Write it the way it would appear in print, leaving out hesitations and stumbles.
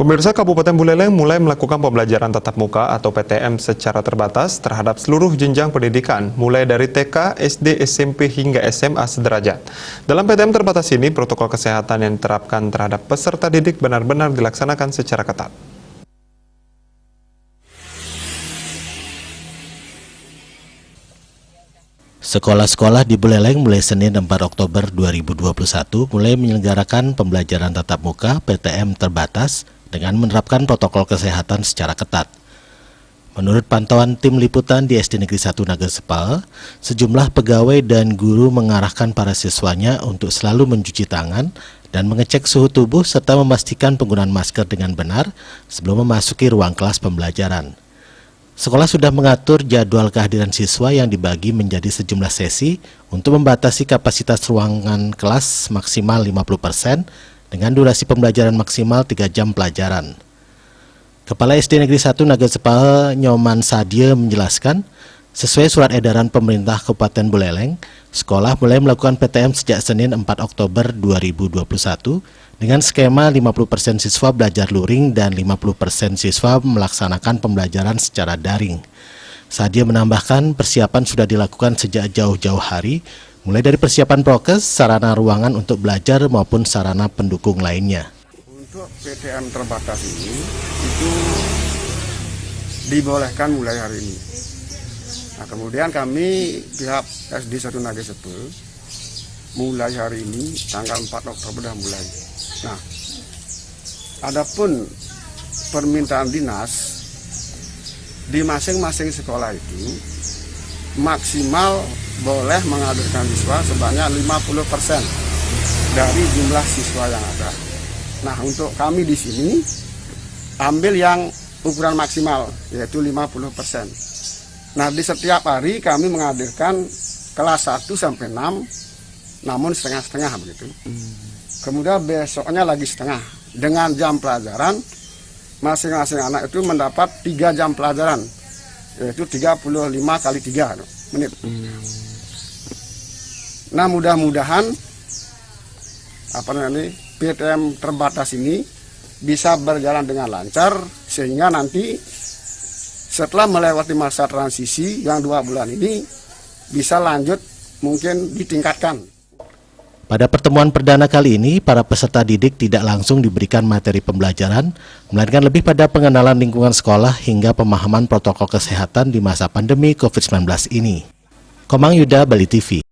Pemirsa, Kabupaten Buleleng mulai melakukan pembelajaran tatap muka atau PTM secara terbatas terhadap seluruh jenjang pendidikan, mulai dari TK, SD, SMP hingga SMA sederajat. Dalam PTM terbatas ini, protokol kesehatan yang diterapkan terhadap peserta didik benar-benar dilaksanakan secara ketat. Sekolah-sekolah di Buleleng mulai Senin 4 Oktober 2021 mulai menyelenggarakan pembelajaran tatap muka PTM terbatas dengan menerapkan protokol kesehatan secara ketat. Menurut pantauan tim liputan di SD Negeri 1 Nagasepal, sejumlah pegawai dan guru mengarahkan para siswanya untuk selalu mencuci tangan dan mengecek suhu tubuh serta memastikan penggunaan masker dengan benar sebelum memasuki ruang kelas pembelajaran. Sekolah sudah mengatur jadwal kehadiran siswa yang dibagi menjadi sejumlah sesi untuk membatasi kapasitas ruangan kelas maksimal 50% dengan durasi pembelajaran maksimal 3 jam pelajaran. Kepala SD Negeri 1 Nagasepal Nyoman Sadie menjelaskan, sesuai surat edaran pemerintah Kabupaten Buleleng, sekolah mulai melakukan PTM sejak Senin 4 Oktober 2021 dengan skema 50% siswa belajar luring dan 50% siswa melaksanakan pembelajaran secara daring. Sadie menambahkan persiapan sudah dilakukan sejak jauh-jauh hari, mulai dari persiapan prokes, sarana ruangan untuk belajar maupun sarana pendukung lainnya. Untuk PTM terbatas ini, itu dibolehkan mulai hari ini. Nah, kemudian kami pihak SD 1 Nagasepal mulai hari ini tanggal 4 Oktober sudah mulai. Nah, adapun permintaan dinas di masing-masing sekolah itu maksimal boleh menghadirkan siswa sebanyak 50% dari jumlah siswa yang ada. Nah, untuk kami di sini ambil yang ukuran maksimal yaitu 50%. Nah, di setiap hari kami menghadirkan kelas 1 sampai 6 namun setengah-setengah begitu. Kemudian besoknya lagi setengah. Dengan jam pelajaran masing-masing anak itu mendapat 3 jam pelajaran yaitu 35 kali 3 menit. Nah, mudah-mudahan PTM terbatas ini bisa berjalan dengan lancar sehingga nanti setelah melewati masa transisi yang 2 bulan ini bisa lanjut mungkin ditingkatkan. Pada pertemuan perdana kali ini, para peserta didik tidak langsung diberikan materi pembelajaran, melainkan lebih pada pengenalan lingkungan sekolah hingga pemahaman protokol kesehatan di masa pandemi COVID-19 ini. Komang Yuda, Bali TV.